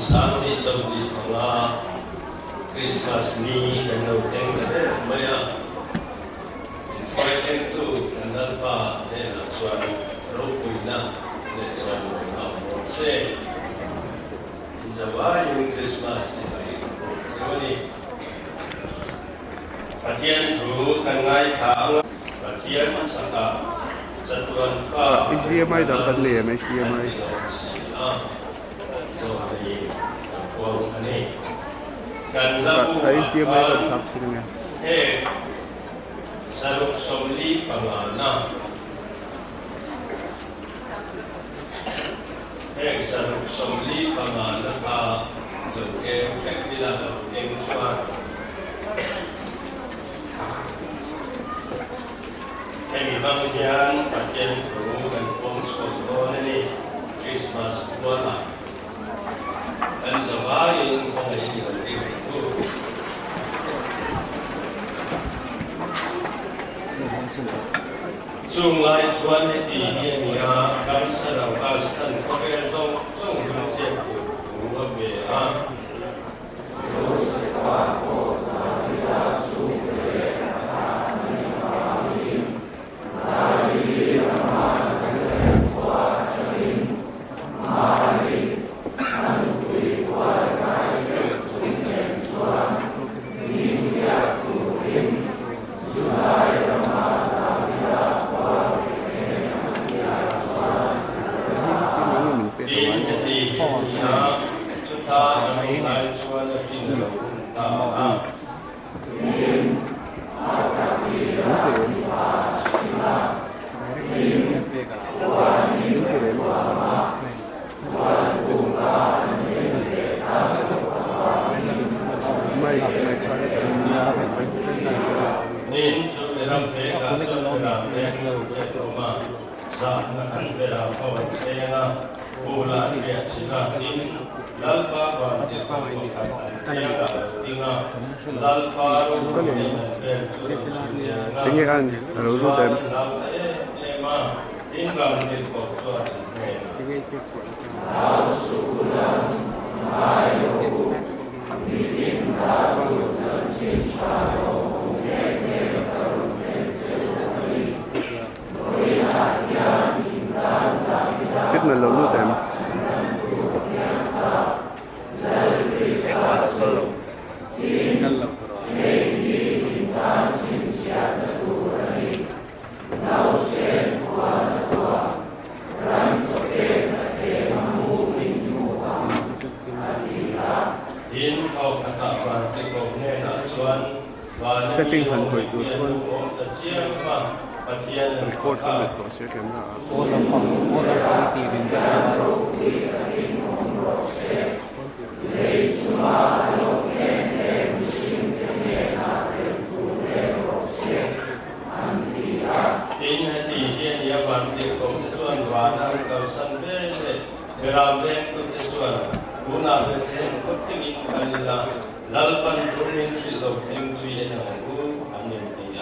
Sami Saudi Allah Christmas ni kanu tengah maya invited to kanal pa na suara ropo na suara se Jawa yung Christmas today. So ni Patian tu tangai thang Patian saka satuan ka HDMI dapat le HDMI so ni kuang ani kan labu HDMI dapat sini saruk somli pangana saruk somli pangana ka ke bila eng swat Kami bangyan Patian tu kan pong skotlo ni Christmas wala kan sabayin kung hindi ko Sung lai chuan he ti ni nia kam sa ra ka stan ko ke song song du che ku wa be a Nin su meram pe ka su meram pe to ma sa na kan pe ra pa wa te na bola ke china nin lal pa wa te pa wa ka ta ya ga tinga lal pa ro ni pe su Tinggi kan, lalu tu dem. ma in ga ni ko so Signal lalu dem. Setting han hoi tu tuan record kan betul saya kamera. Tin hati hian ya ban ti ko chuan wa na ka san ve se ram ve ko te chuan kuna ve se ko ting in kan la lal pan thumin sil lo thing chui na ku anin ti a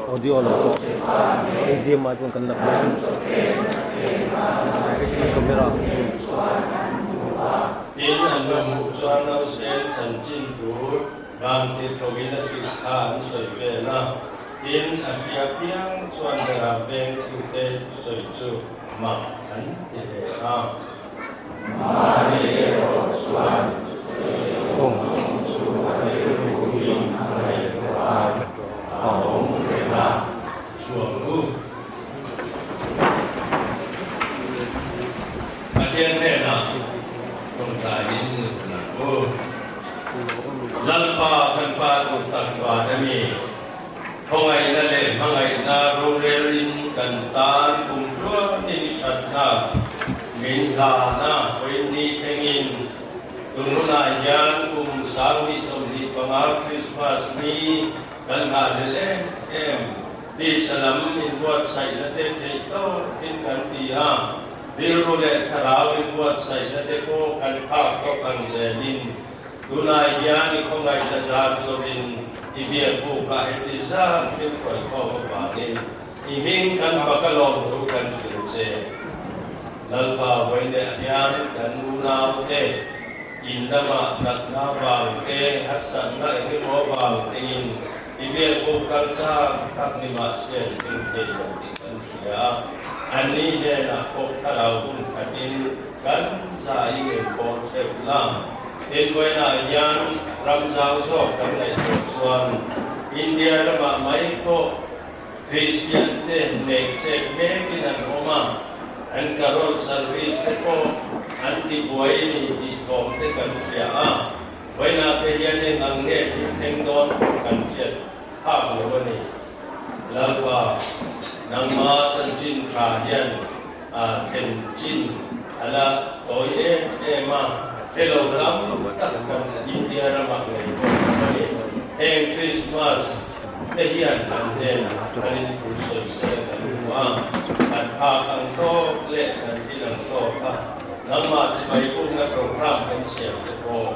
audio lo to HDMI pun kena kamera tin an lo mu chuan lo se chan chin tu ram ti to gin na fi khan soi ve na tin a sia piang chuan da ram ve tu te soi chu ma kan ti he a Patian na tong kain na ko lalpa kan pa ko takwa na mi hongai na le mangai na rurelin kan tan kum ro ni chat na min la na poi ni thengin tununa yan kum sawi somni panga Christmas ni kan ha le em di salam in buat sai na te to tin kan ti ha Biru le sarawin buat sai na te ko kan pa ko kan zelin tunai yani ko ngai ta zar sobin ibia bu ka etiza ke foi ko ba ni iming kan fakalom tu kan se lalpa voine yan kan una te indama natna ba ke hasan na ke mo ba te in Ibig bukan sa taklimasyan tingkay kan siya ani na kokaraw kung katin kan sa iyong konsep lang. Ito'y na yan ramsawso kan na ito suwan India na may ko Christian te neksek mekin ang Roma ang karol service ko anti-buhay ni dito kan siya Vậy là thời gian nên ngân nghệ thì sinh đón cần chuyện pháp của vấn đề là quả năng mà chân chính trả hiện thành chính là tối em mà sẽ lâu lắm tất cả India là mọi người em Christmas thể hiện vấn đề là thành cuộc sống sẽ thành quả thành pháp càng to lệ càng chỉ là to năng mà chỉ phải cũng là program cần xem được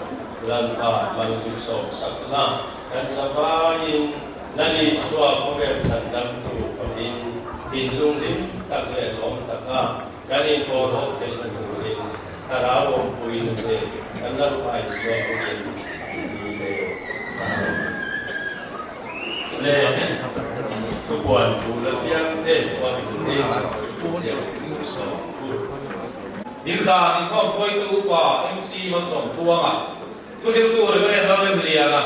lan pa bang iso sakla dan sabayin lani swa kober sandam tu fadin tinlung lim takle lom taka kani folo te turin tarawo puin te andar pa iso puin le tuan chu la tiang te tuan te so Những gia đình con phơi tu quả MC mà sống tuang à tu theo tu rồi cái này nó liền à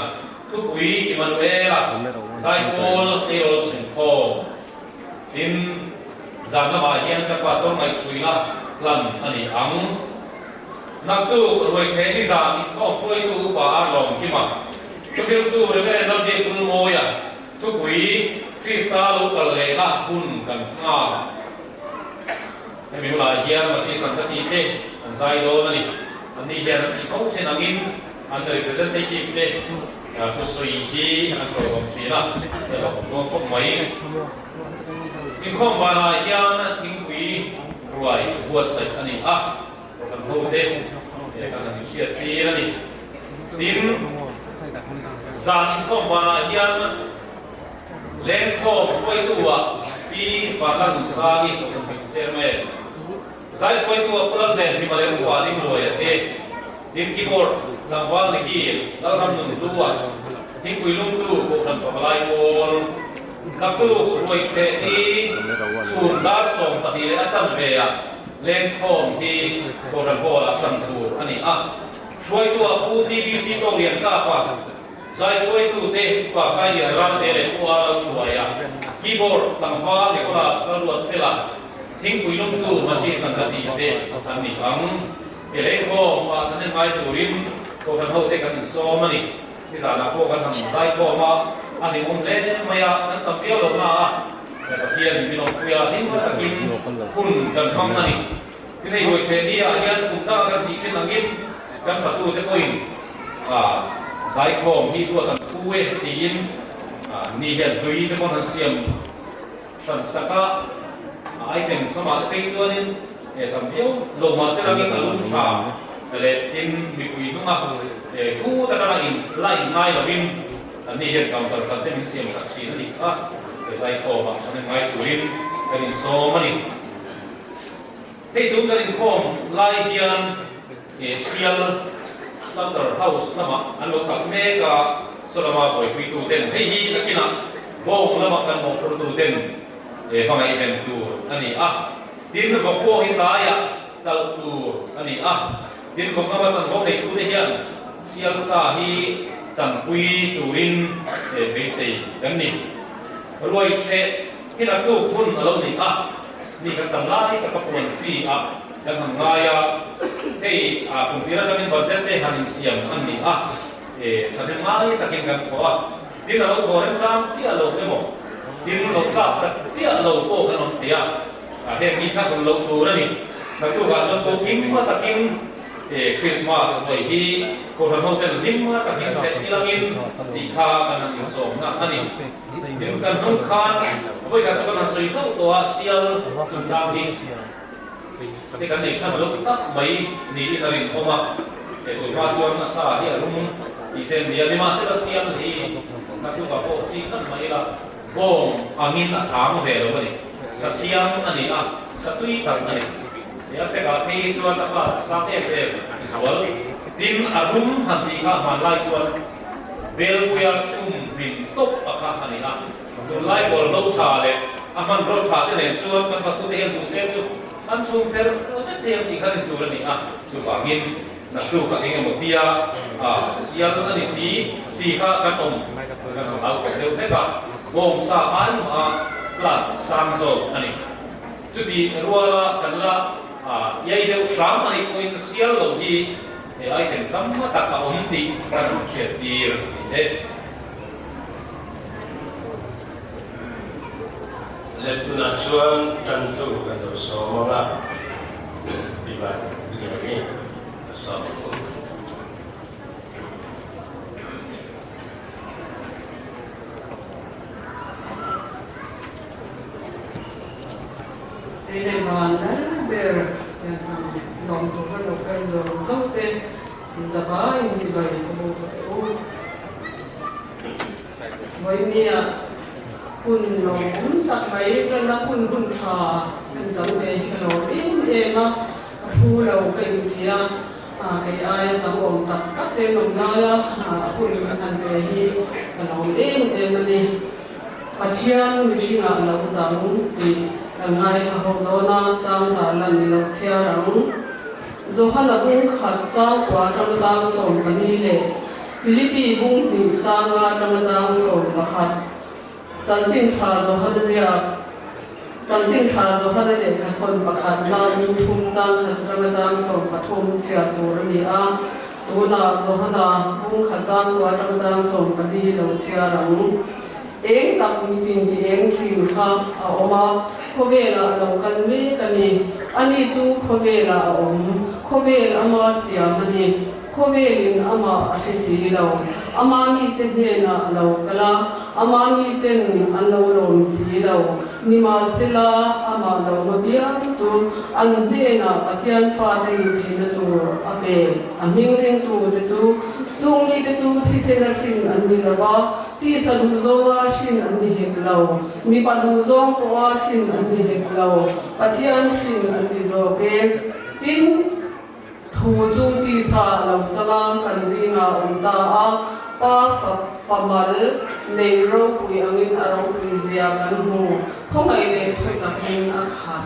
tu quý Emmanuel à sai Paul theo tu Paul tin rằng là bài hiện các pastor này chui là lần anh ấm nắp tu rồi thế thì rằng có phơi tu quả lòng kia mà tu theo tu rồi cái này nó đi cùng môi à tu quý Krista lu cần lệ là bun cần nga em hiểu là hiện mà si sang cái gì thế anh sai đó này anh đi hiện anh không sẽ nằm in anh representative de tu sui hi anh có công ty là để là công công mấy nhưng không bao là yan những quý rồi vượt sạch anh ấy còn không để cái này kia tí này tin rằng không bao là yan lên không quay tua đi và làm sao đi cũng bị chết mẹ giải quay tua cũng làm đèn thì mà lên qua đi rồi thế din keyboard lang wal lagi dalam nundua tin kuilung tu ko dan pamalai pol naktu roi te ti sundar som patile acham veya len khom ti ko dan pol acham tu ani choi tu pu DBC to rian ka pa zai choi tu te pa kai ya ram te le ko ala tu ya keyboard lang wal le ko la luat te la tin kuilung tu masih sangkati te ani cái đấy cô mà thân nhân mai turin cô thân hậu thế cái so mà đi thì giờ là cô thân thằng sai cô mà anh thì ông lên mày anh tập tiêu được mà cái tập kia thì nó kia đến cái tập kim kun cần không này cái này hồi thế đi anh cũng đã cái gì trên là nghiêm cái phật tu thế cô sai cô khi cô thằng tu ấy thì in ni hiện tùy cái con thằng xiêm thằng saka ai cần sao mà cái cho nên để tầm thiếu lồng mà sẽ là cái luôn trả để tin bị quỷ đúng không để thu ta ra in lại ngay là pin anh đi hiện cầm tờ tờ tên mình xem sạch chỉ nó đi để lại cổ mà cho nên ngay tuổi cái mình so mà đi thế đúng cái mình không lại hiện để siêu starter house nama anh lo tập mê cả selama buổi quỷ tu tên thế hi là kia nào vô nama cần một tu tên để bằng event tour anh đi tin ko po hitaya tal tu ani tin ko ka san ko nei tu de hian sial sa hi chan pui turin e be sei kan ni roi the kila tu hun alo ni ni ka chan lai ka puan chi dan ngaya ei kun tira kan budget te hanin siam an ni e thadin mai takin kan ko tin alo thoren sam chi alo emo tin lo ka chi alo ko kan on tia hiện nay các con lâu tu đó nè, các tu vào trong tu kim mà ta kim Christmas rồi đi, cô làm hậu tên kim mà ta kim sẽ đi lang in, thì kha cái này sống na anh nè, những cái nông khan, với các con làm suy sâuตัวsiêu chúng ta đi, thì cái này khăn lúc tắt mấy ní đi tarin oma, để tụi hoa chuan nó xa đi ở luôn, thì tên dia đi mà sẽ là siêu thì các tu vào phố chỉ tắt mấy là bom angin là tháng về rồi vậy. Setiam ani satui tak ani ya cakap ni suan apa sampai ke visual tin agum hati ka malai suan bel puya chum bin top akha ani na tu lai bol lo tha le aman ro tha te len chuan ka thu te hem tu se chu an chum per te hem ti khan tu ni a chu ba ngin na tu ka enge mo tia a sia to ani si ti kha kan om kan al ko te te ka bom sa an ma plus sam zo ani chu ti ruala kan la yai deu sham ani point sial lo hi e ai ten kam ma ta ka om ti kan khia tir ni he le tu na chuan chan tu kan do so ma la bi ba ni ni so Ele manda ver dom to kan lo kan zo zo te zaba in ti ba ko ko voi nia kun lo tak mai kan la kun tha kan zo te kan lo in na fu lo kan dia cái ai giống ông tập các tên đồng lai kun kan te hi kan lo in te mani pathian ni singa lo giống thì ngay sau đó na trang đã lần lượt chia rong do hai là bung khát trang qua trong trang sồn cái này lệ Philippines bung bị trang qua trong trang sồn và khát trang chính thà do hai là gì trang chính thà do hai là để khátคนvà khát trang thùng trang khát trong trang sồn và thùng chiaตัวนี้ตัวน่ะdo hai là bung khát trang qua trong trang sồn cái này lượt chia rong eng tak mi pin di eng sin kha a oma khovela lo kan me kani ani chu khovela om khovel ama sia mani khovelin ama asisi lo ama mi te na lo kala ama mi ten an lo lom si lo nima sila ama lo ma bia chu an be na pathian fa de ni na tu ape aming ring tu de chu chung ni de chu thi se na sin an ni lawa ti sa du zo wa sin an ni he lo mi pa du zo ko wa sin an ni he lo pathian sin an ni zo ke tin thu chu ti sa lo changa kan zinga unta a pa fa mal nei ro pui angin aro pui zia kan hu khomai le thoi ta hin a kha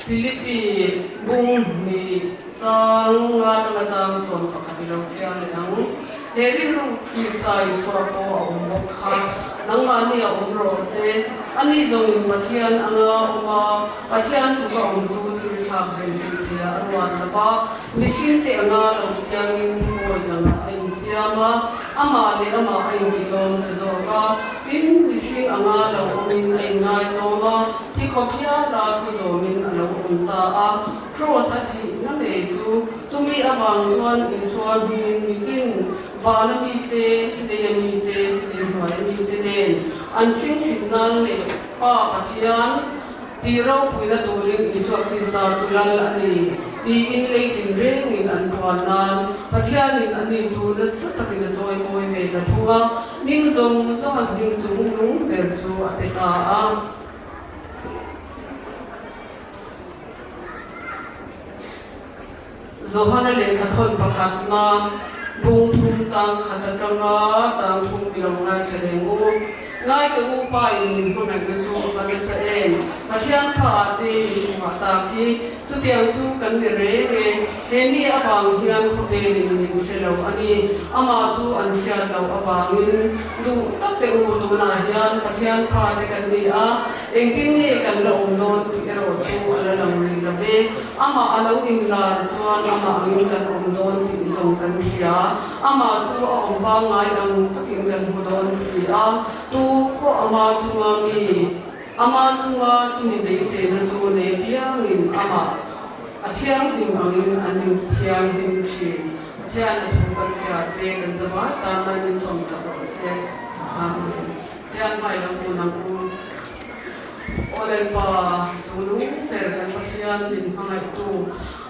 Philippines bung ni sang nga tama sang son pakadilo siya nang heri ro kisai so ko ang kha nang mani ang ro se ani zong mathian anga uma pathian tu ka ang zu tu sa ben tu ya arwan na ba mission te anga lo yang in ko na ai siama ama le ama ai ni zong zo ka in mission anga lo min ai ngai no ma ti ko pia la tu zo min alo unta a cross ati na le tu mi awang tuan iswan min mitin vana mi te mi te hoi mi te den an ching ching nan le pa pathian ti ro pui na turin iswa krista tulal ani ti in le tin reng in an tuanan pathian in ani chu na satakin na joy moi me na thunga ning zong zong an ding chung lung ber chu ateka a Zohana le kathon pakhat na bung thum chang khatatanga chang thum bilong na chelengu ngai ke u pa in ko na ke chu ka le sa en pathian pha ti ma ta ki chu tiang chu kan de re ge he ni awang hian ko ve ni se lo ani ama chu an sia lo awang in du tak te u du na hian pathian pha te kan ni a engkin ni kan lo non ti ero chu ala lo ri la ve ama alo in la chuan ama angin kan non ti song kan sia ama chu ong ba ngai ang takin kan hu don si a tu ko ama chu mi dei se na chu ne piang in ama athiang ding angin anin thiang ding chi thian na thu kan sia te kan zama ta na min som sa ko se amen thian mai lo ku na ku olen pa chu lu ter kan pathian din hangai tu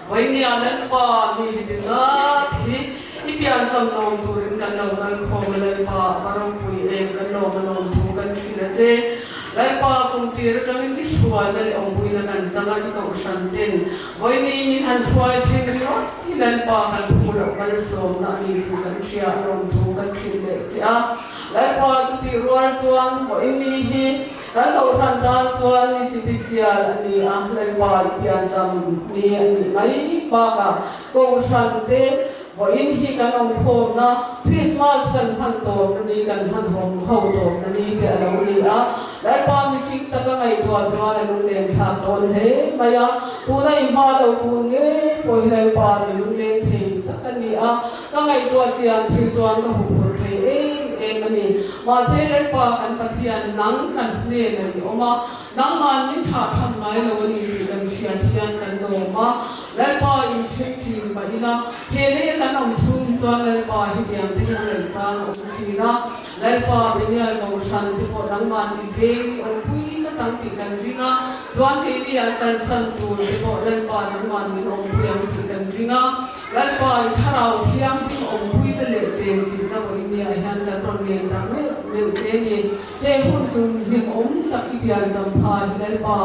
vai ni alan pa mi hi za thi ipian sam nong turin kan lo kan khom len pa parong pui em kan lo manom thu kan sina che lai pa kum tir tangin iswa na le ongui na kan zanga ki kau shanten voi ni min han thuai thing ro ki lai pa kan pulo kan som na ni pu kan sia rom thu kan chin le cha lai pa tu ti rual chuan voi ni hi kan kau san dan chuan ni sipisial ani a lai pa pian jam ni ani mai pa ka kau shante voin hi kan ong khom na Christmas kan han to ni kan han hom ho to ni ke alo ni a lai pa mi sik ta ka ngai to chwa la lu len tha ton he maya pu na i ma lo pu nge poi lai pa ni lu len the ta ka ni a ka ngai to chian phi chuan ka hu phur the e mani ma se lai pa kan pathian nang kan ne na ni oma nang ma ni tha tham mai lo ni kan sia thian kan no ma lai pa in ching ching ba ina he le kan om chung chuan lai pa hi diam thi lai chang om chi na lai pa ni al ko san ti po nang ma ni ve om pui ka tang ti kan ringa chuan ke ni al kan san tu ti po lai pa nang ma ni om pui am ti kan ringa lai pa i tharau thiam ti om pui te le chen chi na ko ni a han kan ron len tang le chen ni he hun hun him om tak ti pian jam pha lai pa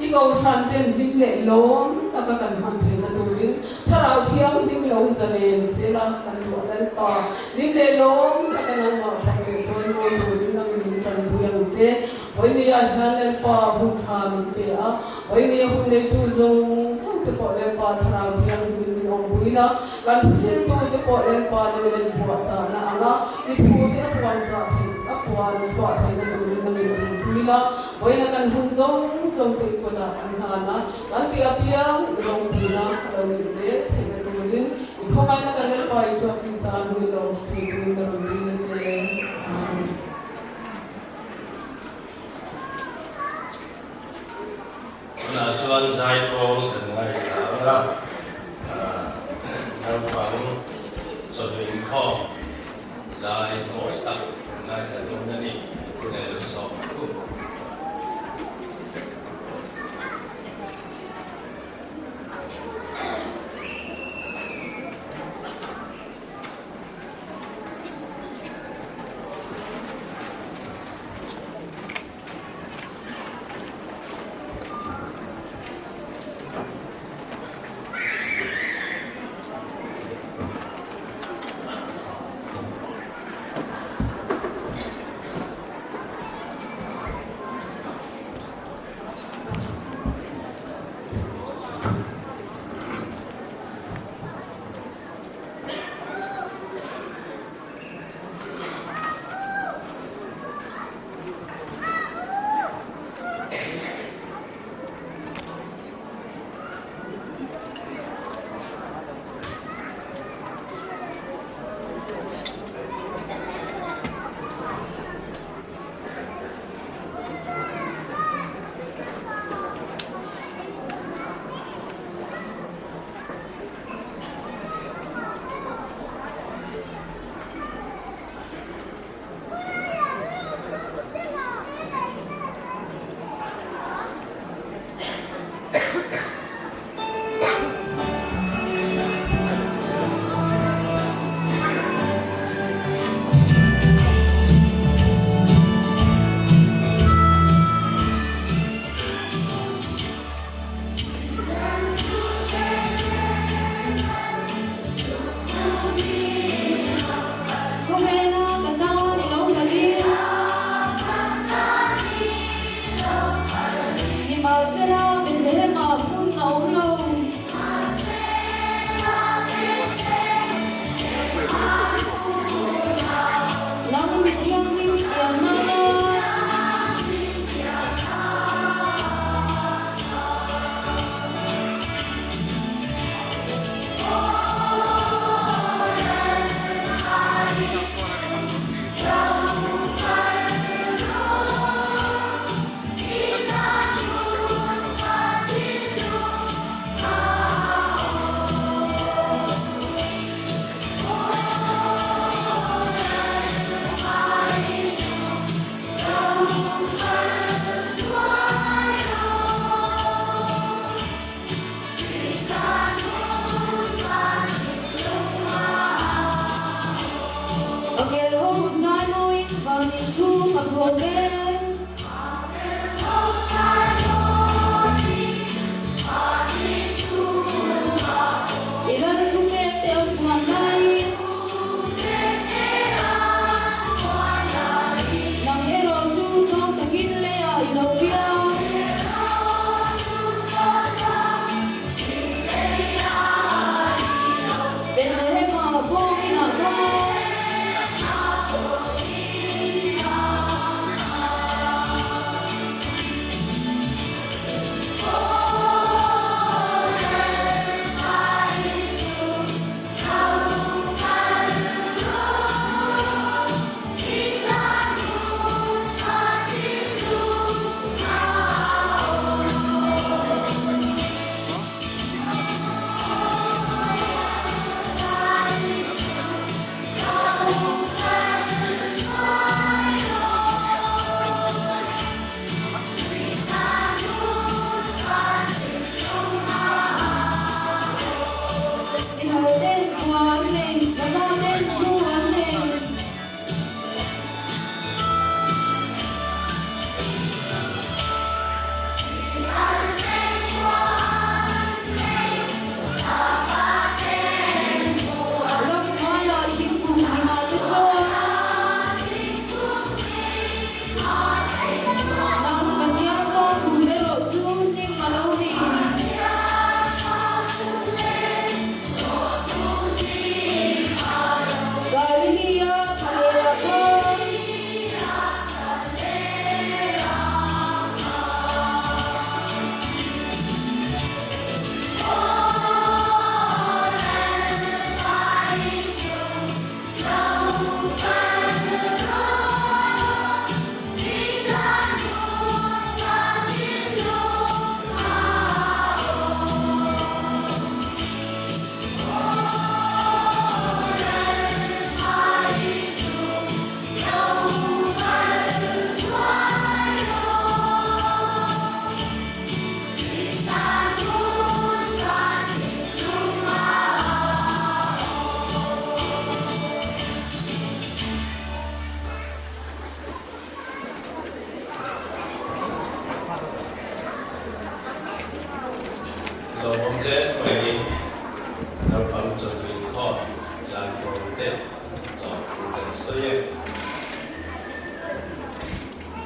i ko san ten din le lom ta ka kan han the na tu rin tharau thiam ding lo zalen se la kan lo lai pa din le lom ta kan ma fa ke so mo tu din na min tan bu yang che voi ni a han lai pa hun tha min te a voi ni hun le tu zong so te po lai pa tharau thiam din min ong buila kan thu se tu te po lai pa le le tu cha na ala i thu te puan cha the puan so a the na tu rin na min buila voi na kan hun zong zong te ko da an ha na kan ti a pia long buila lo ni se the na tu rin i kho mai na kan le pa i so ki sa nu lo si tu na rin na se na chuan zai pol kan ngai la nang phang so ding kho lai moi tak ngai sa tu na ni ne lo so ku Hãy subscribe cho kênh Ghiền Mì Gõ để không bỏ lỡ những video hấp dẫn.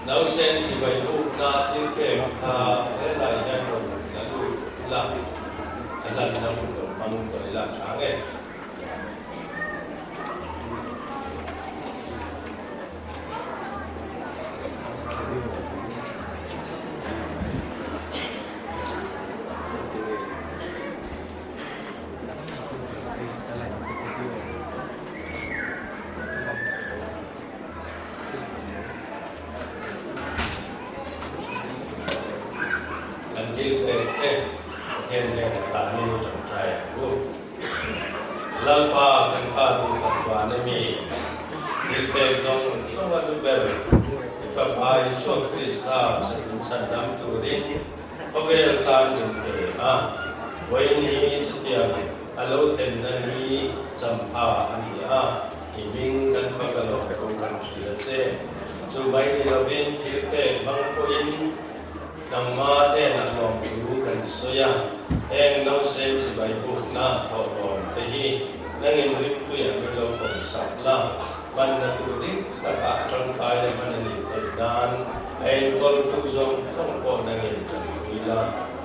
nấu sen chỉ vậy lúc na thiên kề thà thế là nhân rồi là tôi làm lần năm rồi bằng tuổi làm sáng ấy Lampa tanpa tuan ini dilpejong semua dubel ifapai sok Krista sedang turin pabel tan dubel ini setiap alau tenani campa ania iming dan fagalo kongkan silase cubai dilawin dilpe bangkoin nama dan nom dulu kan soya nau sen sebaik na tolong tehi langin rip tu yang belum sabla mana tu di tak rangkai mana ni dan gol tu zong song langin bila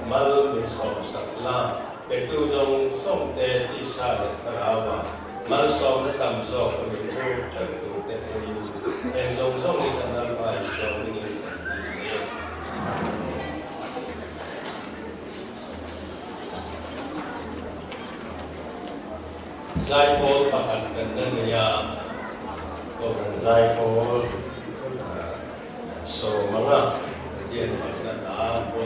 mal besok sabla itu zong song te di sana terawa mal song tam zong itu tentu te zong di kanal baik song ini Zai Paul pakat kena ya, orang Zai Paul so mana dia fakta dah pun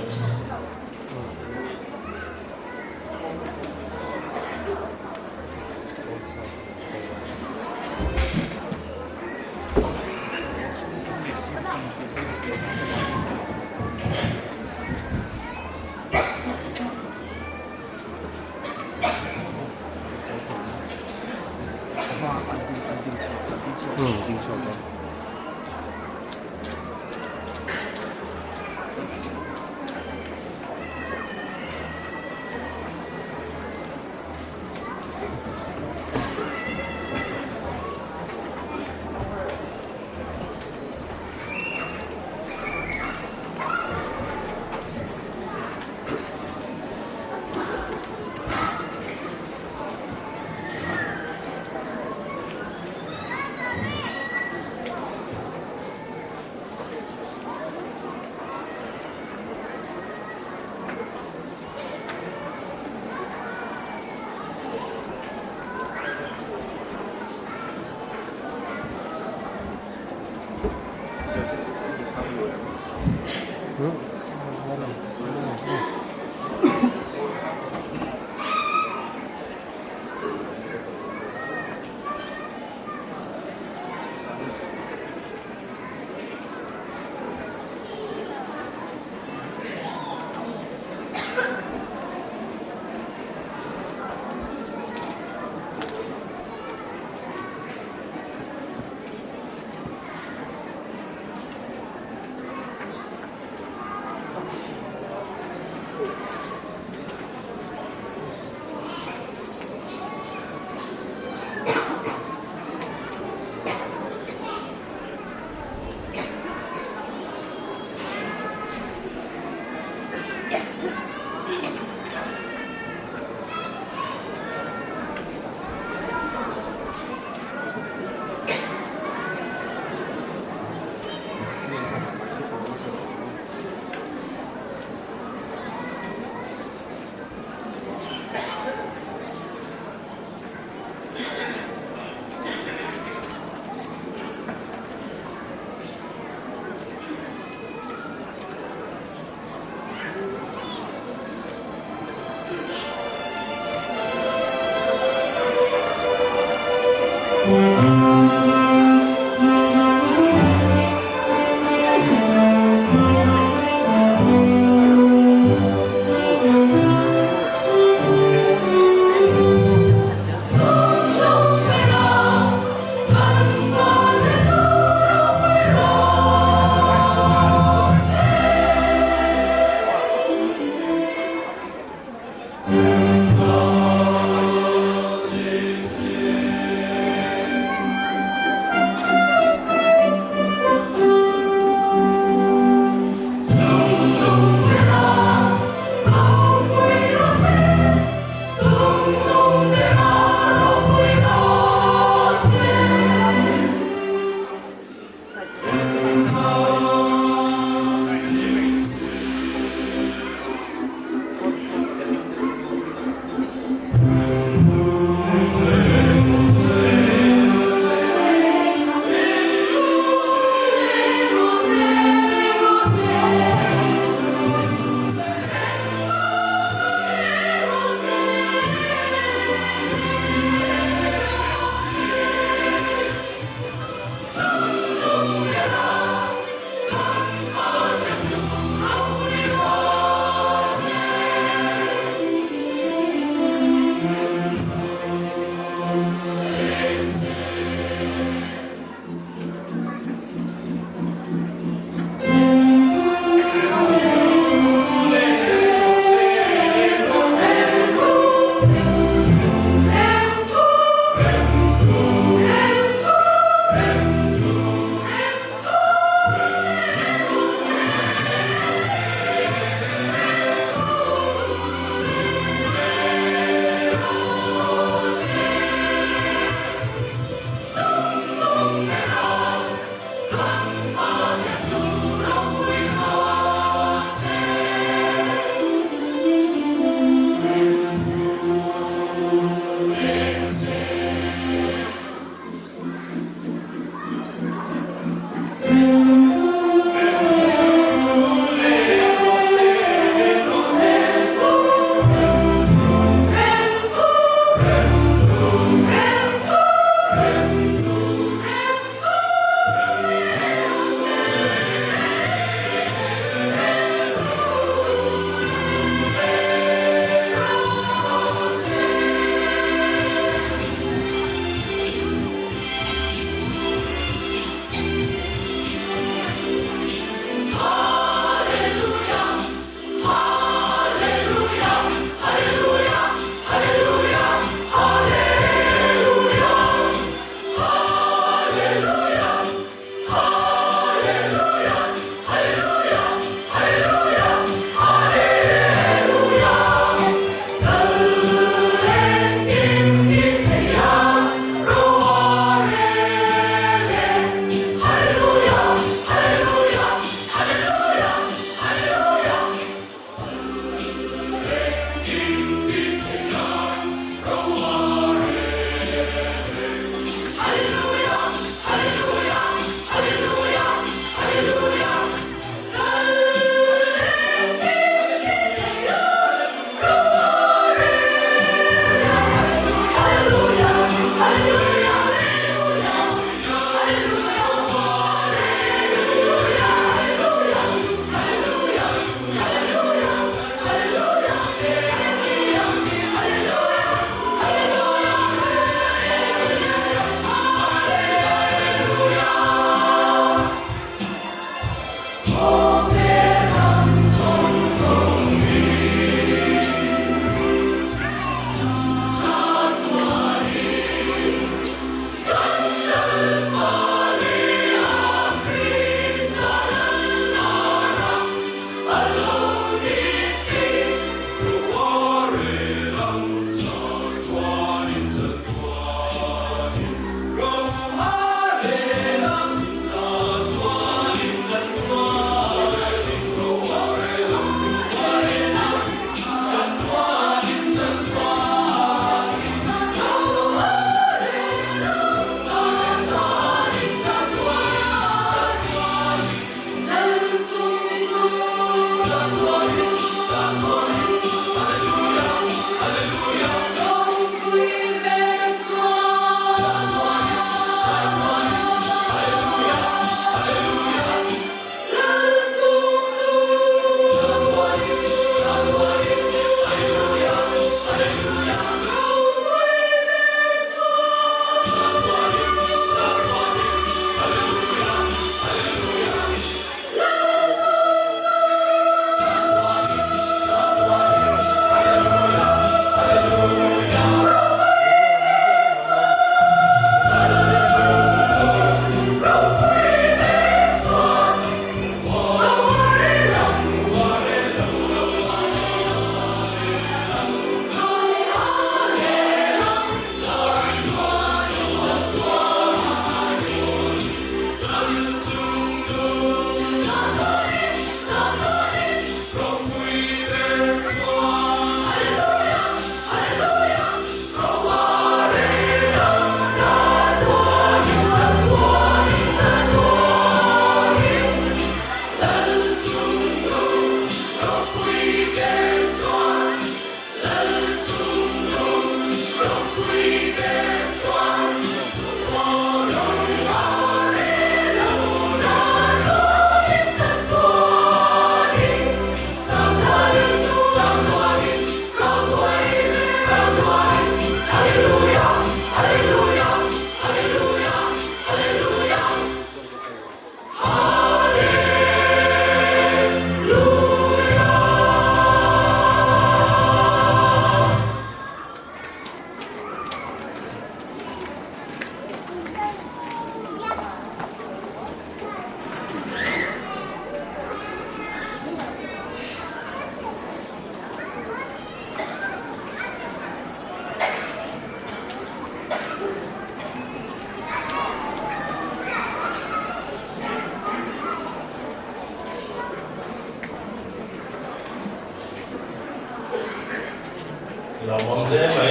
เรามองได้ไหม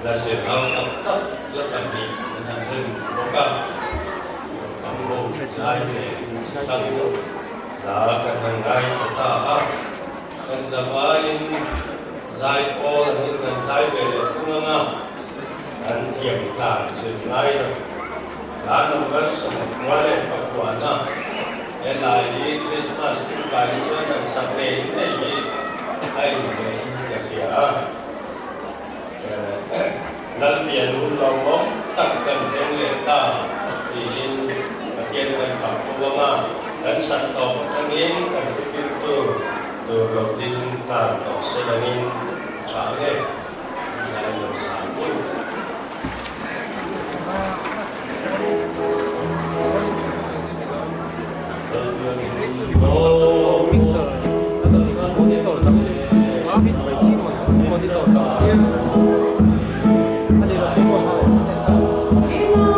และเสียงเราตับตับและตับดีนั่นเป็นโลกะทำโลกได้เลยตั้งลากันทางไงสตาร์กันสบายใจโอ้หรือกันใจไปเลยทุ่งงาอันเยี่ยมทางสุดท้ายร้านน้ำมันสมุนไพรปักกวนนะเวลาที่คริสต์มาสที่การช่วยกันสักเดือนนี้ให้เงินจะเสียนั่นเปลี่ยนรุ่นเราบ้องตั้งกันเส้นเลือดตาที่ยินประเทศกันขับตัวมาdan satu angin dan begitu turutin tanpa sedangin cale yang bersambung. Oh, mixer. Monitor lang. May chip monitor lang. Ada lagi mo sa Hãy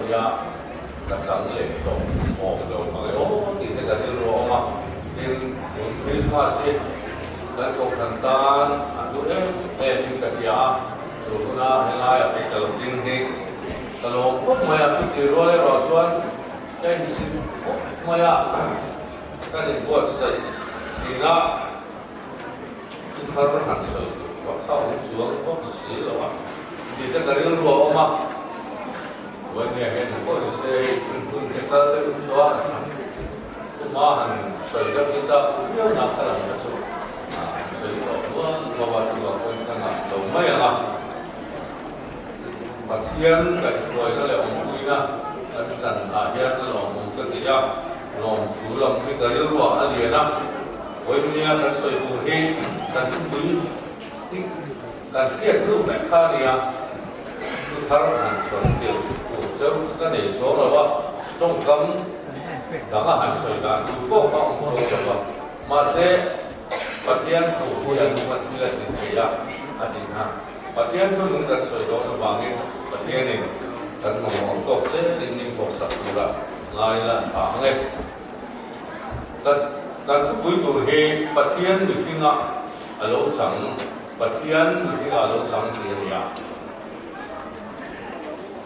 subscribe cho kênh Ghiền Mì Gõ để không bỏ lỡ những video hấp dẫn. thằng ta lúc em đi cả nhà rồi na hay là phải đầu tiên thì kalau kok maya tu kiro le rochuan cái gì kok maya cái này buat sila kita berhak soi waktu jual kok sila kita dari luar omaวันนี้เห็นคนเสียคุณเสียตาเลยคุณตัวคุณมาหันสวยกับที่จะเยอะนักขนาดนั้นจุสวยตัวตัวว่าตัวคนขนาดเราไม่ละปัจจัยกับตัวก็เลยองคุยนะอันสั่นอาเฮียนลองมุกันที่จะลองดูลองพิจารณาว่าอะไรนะวันนี้การสวยผู้เห็นการคุยที่การเทียบรูปแบบข้าเนี่ยคือทางหันสวนเดียวtrong cái này số là what trong cấm đó là hành soi cả có không có được mà sẽ bắt thiên thủ thiên bắt thiên là tình thế à tình ha bắt thiên cứ muốn đặt soi đó là bằng cái bắt thiên này cần một cột sẽ tình hình phục sạch là lại là thẳng này cần cuối tuần hè bắt thiên được khi nào ở lỗ trắng bắt thiên được khi nào lỗ trắng thì là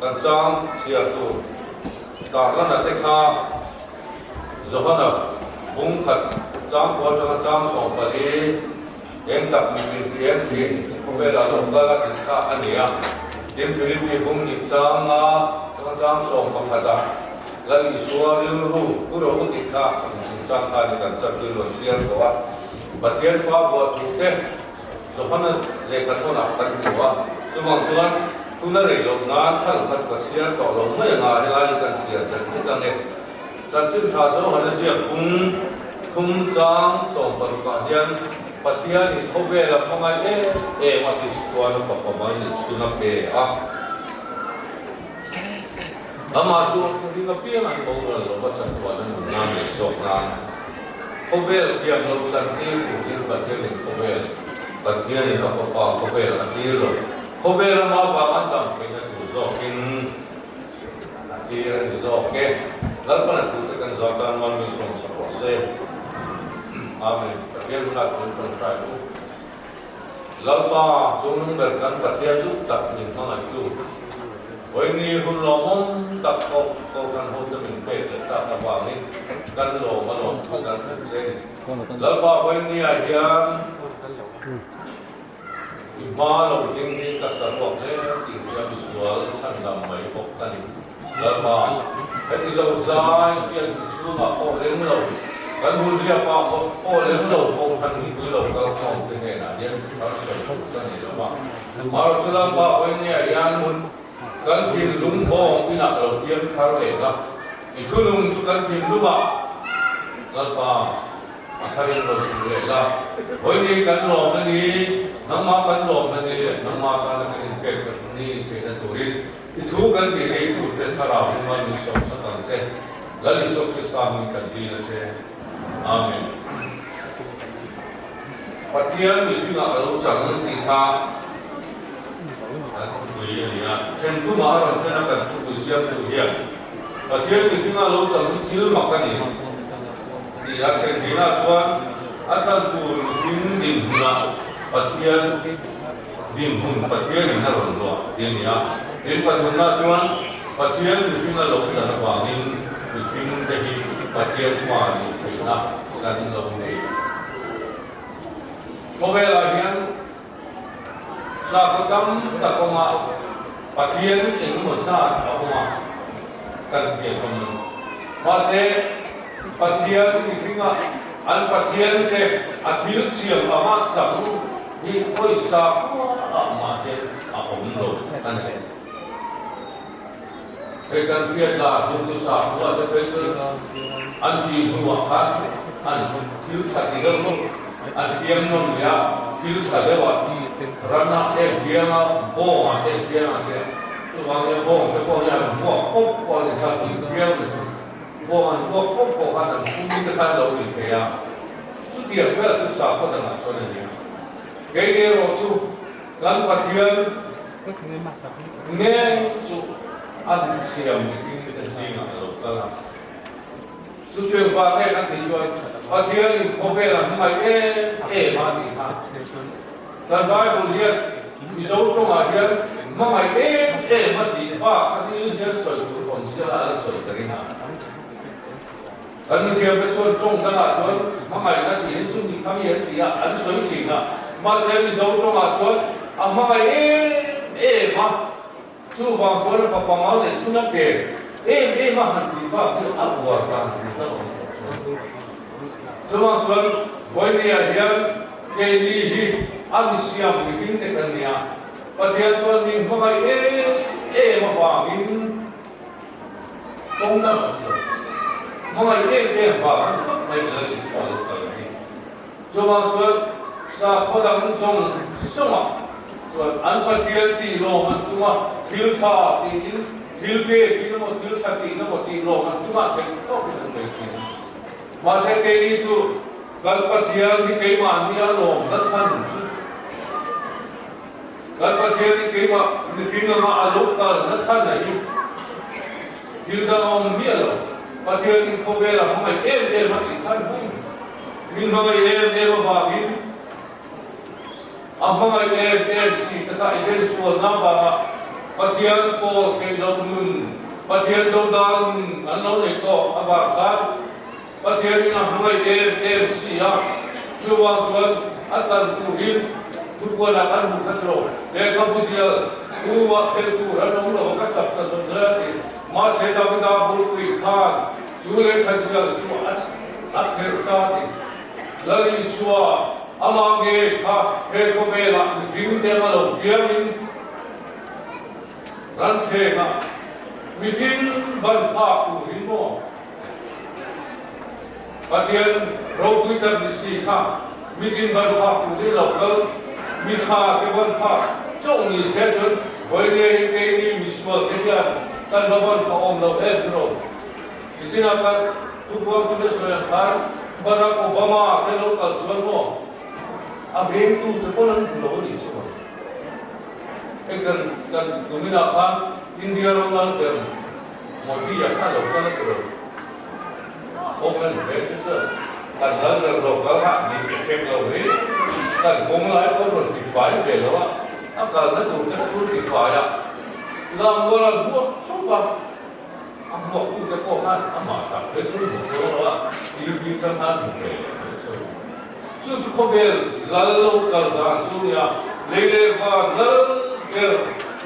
กันจางเสียตัวตอนนั้นแต่ข้าจะว่าน่ะบุ้งขัดจางพอจางสองปฏิเอ็งตับมีเรียนจีนเวลาลงก็ติดข้าอันนี้เอ็งฟิลิปปินส์บุ้งนิจางจางสองปฏิดาแล้วอีสัวเรื่องรู้ผู้รู้ติดข้าจางข้าในการจัดเรื่องเสียตัวปฏิเอ็นฟ้าบัวจุดเท่จะว่าน่ะเลขาธนากันตัวจะมองตัวคุณนั่นเองลงน้ำท่านพัฒน์เสียต่อลงไม่งานอะไรกันเสียแต่ที่ตั้งเนี่ยจัดชื่อชาติเราเนี่ยเสียคุ้มจางส่งปฏิบัติยันปฏิญาณเขาเวลาพม่ามาติดตัวเราบอกว่ามันชื่อนักเตะแล้วมาจูนที่เราเปลี่ยนอันโบราณเราก็จัดตัวนั้นน้ำเนี่ยจบงานเขาเวลาเพียงเราจัดที่ผู้ที่ปฏิญาณเขาเวลปฏิญาณเราบอกเขาเวลอันนี้เราเขาเวลามาบางอันต่างเป็นตัวจกินที่เรื่องจอกเกะแล้วก็นั่นคือการจัดการมันมีส่วนสำคัญเสียอาเมนปฏิญาณเราเป็นคนไทยแล้วก็จงนึกถึงการปฏิญาณทุกตัดหนึ่งเท่านั้นอยู่วันนี้คุณลองตัดเขาการหัวจะมีเป็ดตัดตะวันนี้การลองมาลองการเส้นแล้วก็วันนี้ไอ้ยังมาเราจริงที่กัสรบอกเนี่ยจริงจะวิสุวลสันดำไม่พบกันแล้วมาไอ้ที่เราใจเกี่ยวกับสุขภาพโอ้เลี้ยงเราการดูเรียกว่าโอ้เลี้ยงเราโอ้ทันทีที่เราก็ต้องเป็นไงนะยังเราใช้พบกันนี่แล้วมาเราจะรับว่าวันนี้ยังการที่ลุงพ่อที่นักเราเรียนคาร์เร่นะอีกคนหนึ่งสุการที่รู้ว่าแล้วมาอาศัยเราสิ่งเดียวละวันนี้การลองนี้น้ำมากันลองนี้น้ำมากันนี้เกิดกันนี้เกิดตัวนี้ทุกกันที่เรื่องพูดเป็นสาระมันมีสองสังเกตและลิสุกิสามีกันดีนะเช่อาเมนปฏิญาณมีที่เราจังติดข้าคุยอย่างนี้นะเช่นทุกมาเราเช่นกันทุกวิเศษทุกอย่างปฏิญาณมีที่เราจังที่เรามากันนี้ที่เราเช่นที่เราชวนอาจารย์ตูดินนะปฏิญาณดินหุ่นปฏิญาณนี่น่ารักด้วยเดี๋ยวนี้ดินปฏิญาณชวนปฏิญาณมีที่เราจังว่าดินมีที่มันจะมีปฏิญาณว่านี่คือนะการที่เราเนี่ยพอเวลาเห็นsahabat kamu tak koma pasien yang besar tak koma kan dia kamu masih pasien ini kita an pasien ke akhir siang amat sabu di poisa amat apa benda kan kan dia lah itu sabu ada betul anti buakan an akhir sakit itu an dia nomnya akhir sakit karena dia bohong, dia tuangnya bohong, pokoknya bohong di satu dia bohong kan mungkin kan lalu dia, itu dia buat susah kau dengar soalnya. Kayak waktu kan pasien, ni tu ada siapa mungkin kita jangan lalu kan, tu cuma pakai kan tujuan a thian in khobe la mai ma ti kha dan bible hian mi zo trong a hian ma mai ma ti pa a ni hian soi tu kon sia la soi tari ha kan mi thiam pe chon trong da la chon ma mai na ti hin chu ni kham hian ti a an soi chi na ma se mi zo trong a chon a ma mai ma chu wang chon fa pa ma le chu na pe ma han ti pa ki a wa ka chu wang chon boy ni a hian ke ni hi a mi siam mi hin te kan nia pa thian chon ni ma mai ma wa min tong na ma mai ba mai la ni sa lo ka ni chu wang chon sa kho dang chong soma an pa thian ti lo man tu ma thil sa ti in thil pe ti no thil sa ti no ti lo man tu ma thel to ni nei chi ma se ke ni chu kal pa thian ni ke ma ni a lo na san kal pa thian ni ke ma ni thing ma a lo ka na san nei thil da om mi a lo pa thian ni ko ve la ma mai ma ti kan min ma mai ma ba min ahma si ta iden so na ba pathian ko ke do nun pathian do dal an lo le ko aba ka pathian na hamai si ya chuwa chuan atan tu bil tu ko la kan mu khatro le ka busia uwa khel tu ra lo ka chap ka so ra ma se da bu kui khan chu le khajia chu at khel ta la li suwa amange ka he ko bela ring te ma lo biamin ran the na mitin ban kha ku rin mo pathian ro kui ta si kha mitin ban kha ku ri lo ka mi cha ke ban kha chong ni se chun voi ne ke ni mi suwa te ya tan ba ban kha om lo e ro isina ka tu ko tu de so ya kha Barack Obama ke lo ka chuan mo a veng tu te polan lo ni so kan kumina kha India ro lan ter modi ya kha lo ka ro open ve se kan lan ro ka ha ni effect lo ri kan bong lai ko ro ti fai ve lo a ka na tu te tu ti fai ya la mo la bo so ba a mo ku te ko ha a ma ta pe tu mo ro a il vi tan ha ni chu ko vel la lo ka dan su ya le va la ke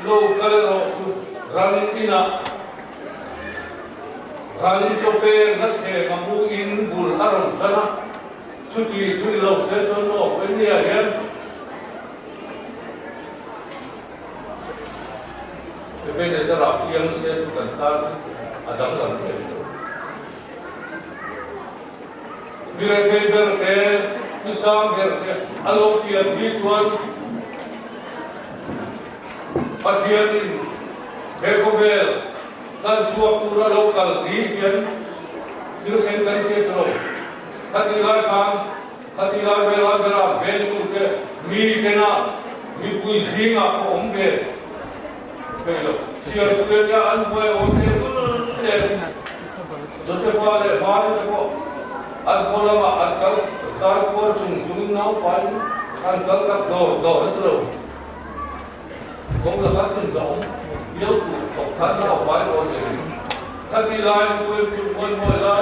lo ka ro chu ran ina ran cho pe na the ma mu in bul aron chana chu lo se so no pe ni a yan pe pe ne sa ra yang se tu kan ta adam kan pe Mira que ver que misam ver que alo pia virtual pathian in bekovel dan suap pura lokal di kian dir sen kan ke tro katila bela betul ke mi kena mi pui singa ombe belo siar ke ya an boy ote le Josefa le mari ko an kola ma an kal tar ko chung nau pai an kal ka do tro kong la ka tin do yêu tu ka na pai ro ne ka ti lai ko kon mo la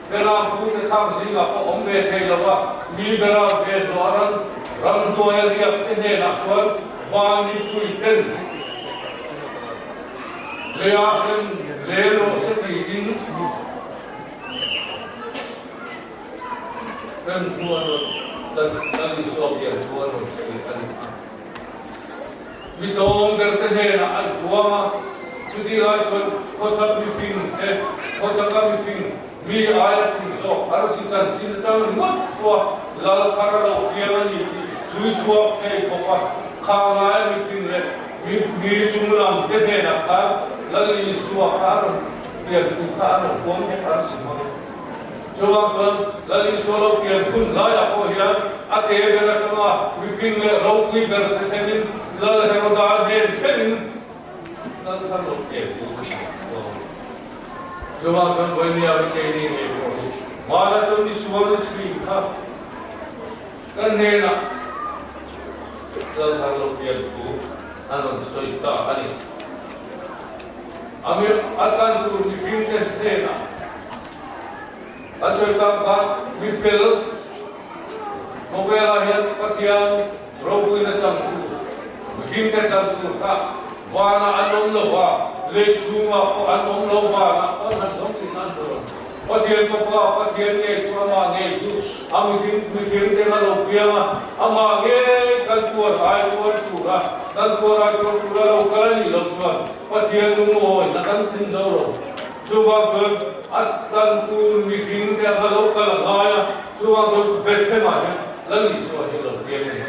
ke la ku te khang sing a ko om be thei la wa mi be ra be do ran do ya ria te ne na chuan wa ni ku ten le a ken le ro se ti in kan tuan dan di Soviet tuan kan Mitong bertanya na al-Kuwa Sudi Rajwan Kosa Bifin Kosa Bifin Mi Ayat Finzo Arasitan Sinatan Mutwa Lal Karalo Kiyanani Sui Suwa Kay Kopa Kangay Bifin Mi Jumlam Dede na Kar Lali Suwa Kar Biar Kar Kuwa Kar Simone Jawab lali Suwa Biar Kun Laya Kohian Ate Bera Sama Bifin Raukwi Bertanya Lal Herodal Hen Chenin Lal Karlo Jawab Boynia Kini Mana trong đi xuống đi suy ha cái này là cái thằng lộc tiền cũ anh làm soi ta anh Amir akan tu di film test na. Asal tak we feel novela yang patian robu ina sampu. Film test sampu ka wana anom lova le chuma ko anom lova na anan dong sinan do. Patian pa patian ne chuma ne chu ami film te na lopia ama ge kalpur ai por tura kalpur ai por tura lokal ni loksuan Patian nunggu, nak kan tinjau. Cuba cuba, akan tu meeting dia kalau kalau cuba cuba best mana, lagi suatu yang lebih ni.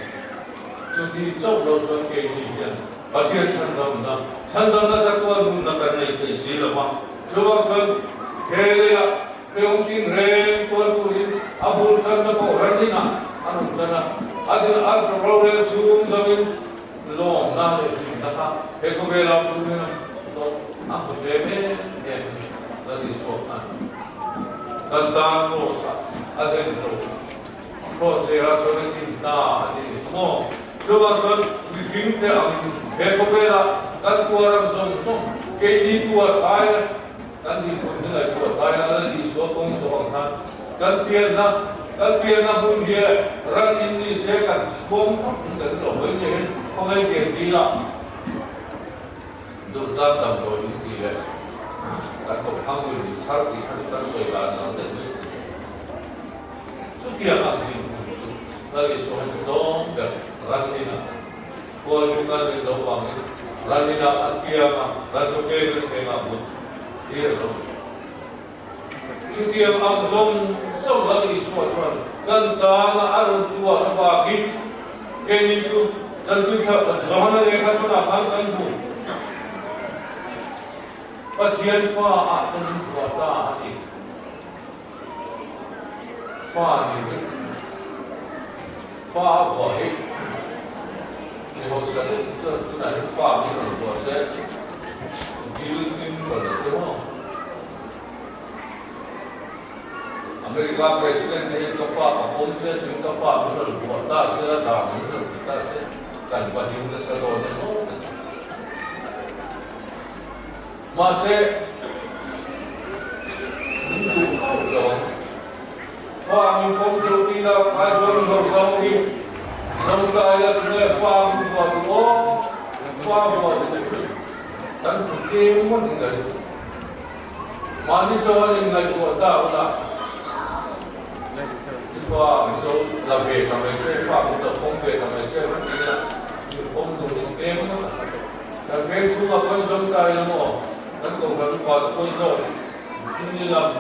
Jadi cuba cuba kini dia. Patian sandal na jagoan nak kan itu silama. Cuba cuba kaya keungkin rem tuan abul sandal ko randina, anu sana. Ada problem surum zaman long na naka eko bela sumena to aku deme lagi sokan tentang rosa adentro prosera sonetinta adi mo coba son bifinte amin eko bela kan tuaran som ke di tuar kaya kan di punjela tuar kaya lagi sokong sokan kan tiada pun dia ran ini sekat skom dan loh ini Hãy subscribe cho kênh Ghiền Mì Gõ để không bỏ lỡ những video hấp dan juga jangan lihat apa itu. Patian fa akan kuata ini. Fa ini. Fa boleh. Kalau saya itu tidak fa ini boleh. Dilutin boleh tu. Amerika presiden ni kafa, Homse ni kafa boleh kuata saya dah ini kita saya. Dan bagi kita seluruhnya masih untuk faham komputer tidak kajian bersama semoga ayat ini faham faham dan kemana tinggal manis orang tinggal kota ulah faham itu lebih sampai faham itu komputer sampai không dùng những game đó, cái game xuống vào con sông cài là mỏ, nó cũng phải qua con rồi, như là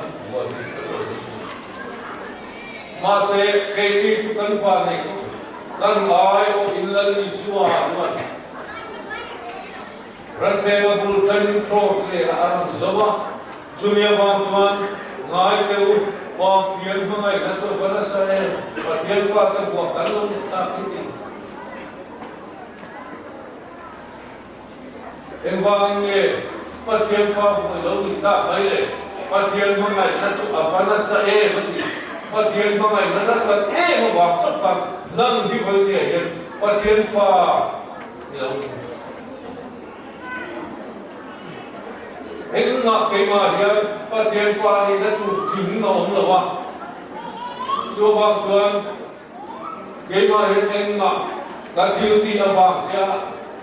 mà sẽ cái đi chụp căn phòng này, căn ai ở in lần đi xóa luôn, lần thế mà bùn chân cross này là ăn dẫm, Jumia bang cuman ngai kêu bang phiền hôm nay nó cho vẫn là sai, và phiền pha cái cuộc cán luôn ta cái em vang nghe pathian pha của lâu đi ta thấy đấy pathian hôm nay nó chụp ở phần sa e mà đi pathian hôm nay nó sa e mà vào chụp vào nâng đi với địa hiện pathian pha lâu anh ngọc cái mà hiện pathian pha đi nó chụp chính nó không là vào chúa vang chuan cái mà hiện anh ngọc đã thiếu đi ở vàng kia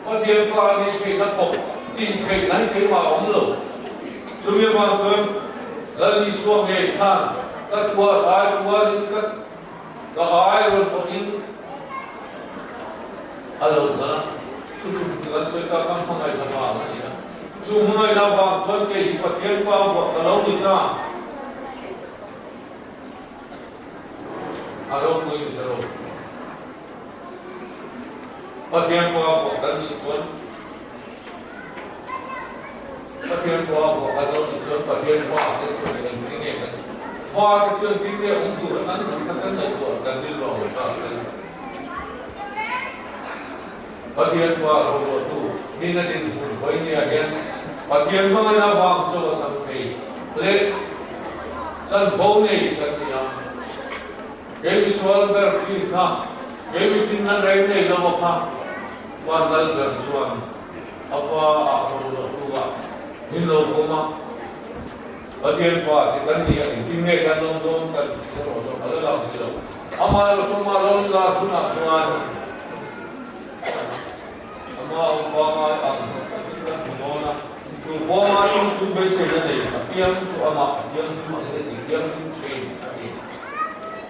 Patian pha đi cái nắp hộp, đi cái nắn cái mà ống lửa. Chúng tôi mang cho là đi xuống nghề than, các qua đi các ai rồi một in, alo đó, chúng tôi sẽ các không ai làm vào này nữa. Chúng tôi làm vào cho cái Patian pha hoặc là lâu đi ta, alo người đi đâu. Patian pha hoặc là đi xuống, patian pha hoặc là đi xuống, patian pha cái chuyện này kinh nghiệm này, pha cái chuyện kinh nghiệm ông chủ nó ăn cái này của cần đi lò ta sẽ, patian pha rồi tu, đi na đi với nhà hiện, patian pha này là vàng cho sắm thầy, lệ, san phone kan ya ke visual ber sin kha ke tin nan rai nei lo kha wa dal ber suan afa a ho lo wa hin lo ko ma Adian fa kan ni tin ne kan long dong kan ro lo ala la ni lo ama lo chuma lo la kuna suan ama pa ma a mo na tu po ma yung su bai se na dei pian tu ama pian tu ma se ti pian tu se ti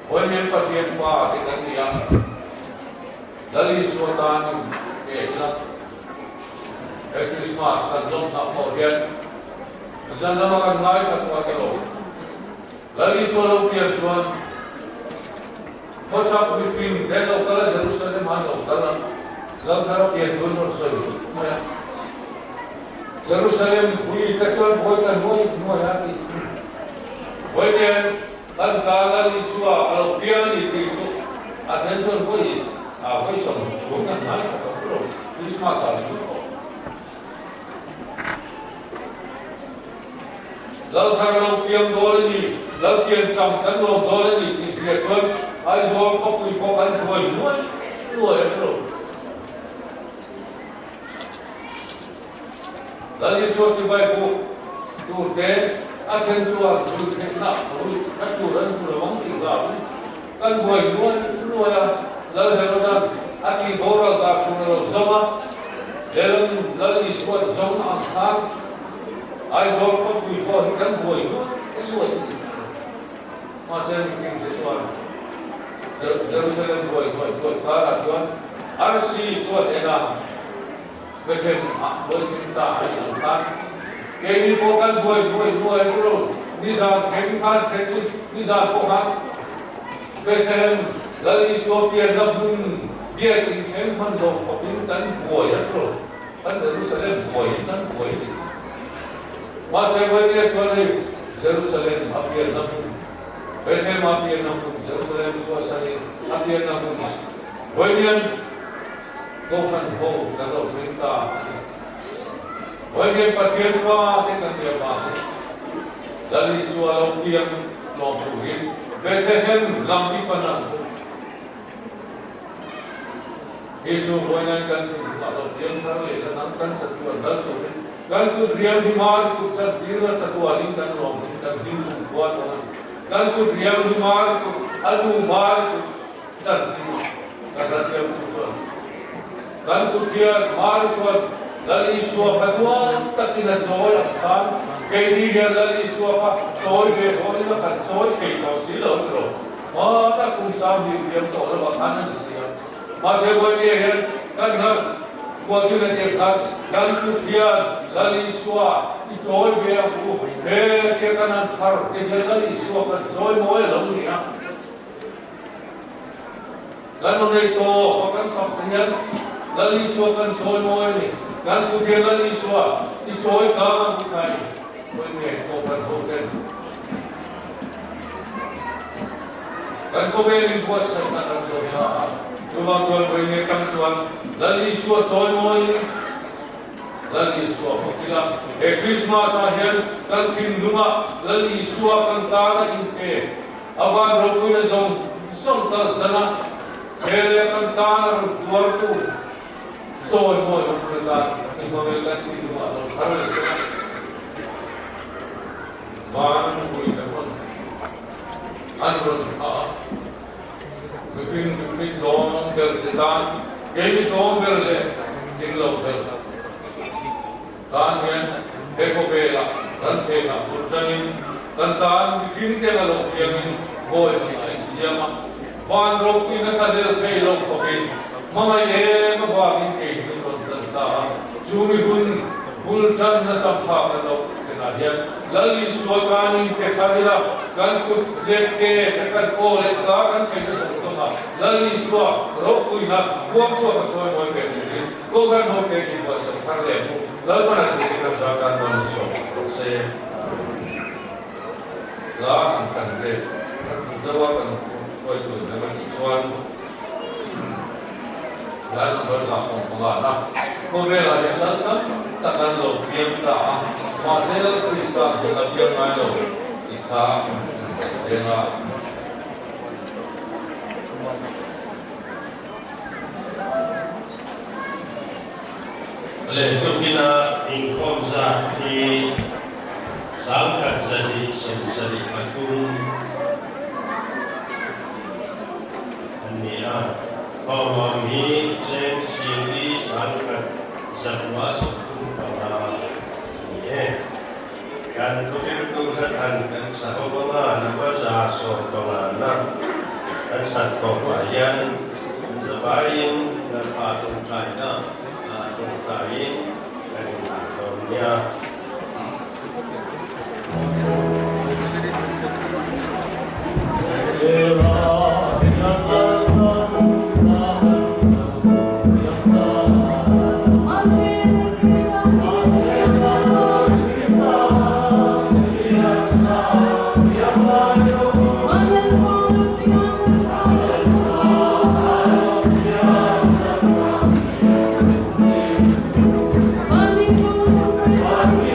oi men pa pian fa te kan ni ya dali su ta ni ke na Christmas kan dong na po pian Jangan makan naik satu kilo. Lagi soal upian cuan. Kocak briefing dan lokal Jerusalem mana lokal. Dalam cara pian dulu Jerusalem. Maya. Jerusalem bui tekstual bui kan bui semua hati. Bui pian dan kalau isua kalau pian itu attention bui. Bui semua bukan naik satu kilo. Christmas hari. Lau thang lau piang dole ni, lau piang sam kan lau dole ni, ni dia cuan, ai jual kopi kokan kuai nuai tu. Lalu suatu sebaik tu deh, asen suat tu nak, tu aturan tu lemang tinggal, kan kuai nuai, lalu herodan, aki boral tak tu lau sama, dalam lalu suat sama angkat. Ai zo ko ku ko kan boi masih bikin sesuatu Jerusalem boi para tuan arsi tuan enak betul boi cinta kan kini bukan boi tu nizam kemikal secu nizam bukan betul lalu Ethiopia nabung dia ingin mandor kopin dan boi tu kan Jerusalem boi dan boi Masih banyak soal Jerusalem apir namun, Bethlehem apir namun, Jerusalem suasana apir namun, banyak Tuhan ho kalau perintah, banyak pasien fah dengan dia bah, dari soal apir lompuin, Bethlehem lampi panang, Yesus banyak kan kalau dia terlebih nanti satu dalam Kan tu riam himar ku sadira satu aling kan long kan din kuat orang kan tu riam himar ku alu mar ku sadin kata siapa tu kan tu dia mar ku lali suap kedua tak tidak soal kan kini dia lali suap soal ke orang itu kan soal ke kau sila tu mana ku sambil dia tu orang makanan siapa masih banyak kan Waktu nanti kan dia lali suah icoi dia aku dia kanan thar dia lali suah kan icoi moe lalu ni kan orang itu akan sampai lali suah kan icoi moe ni kan dia lali suah icoi kaman bukan ni kau kan kan kau beri buat sekarang soalnya cuma soal ini kan soal Lali suat soal moy, lali suat pokila. Christmas akhir kan hinduma lali suat kan tara inke. Awan roku na zong tal sana. Kaya kan tara duar tu. Soal moy pokila. Ikaw kan hinduma tara sana. Van koi telepon. Anron Bipin dong berdetan. Kami kaum berle, tinggal berle. Tanya, eko bela, tanya, berjalan, tentang bikin kalau yang boy siapa, van roki nak ada kalau kopi, mengaye membagi itu tentang, cumi bul jangan sampai kalau kenanya, lalu suakani kekadilah, kan kudekke dekat oleh kan kita Lali suah, rokui nak buang suah kacau boy kini, kau kan hoki di bawah sekarang lemu, lalu mana sih kerjakan manusia, se, lah kan deh, doa kan boy tu, memang isuan, lalu berlangsung pengalah, kau bela yang lalu takkan lo biar tak, masih Kristen yang biar main lo, ikah. denga le tukina inkom za di sangkat jadi sensari akun nia kawami chen siri sangkat zatwa sukun pada nie kan tukir tuhan kan sahobana nabaza so kamana kan satko bayan zabayin dan patung kaina kain dan daunnya Amen.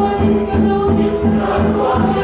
Hãy subscribe cho kênh Ghiền Mì Gõ để không bỏ lỡ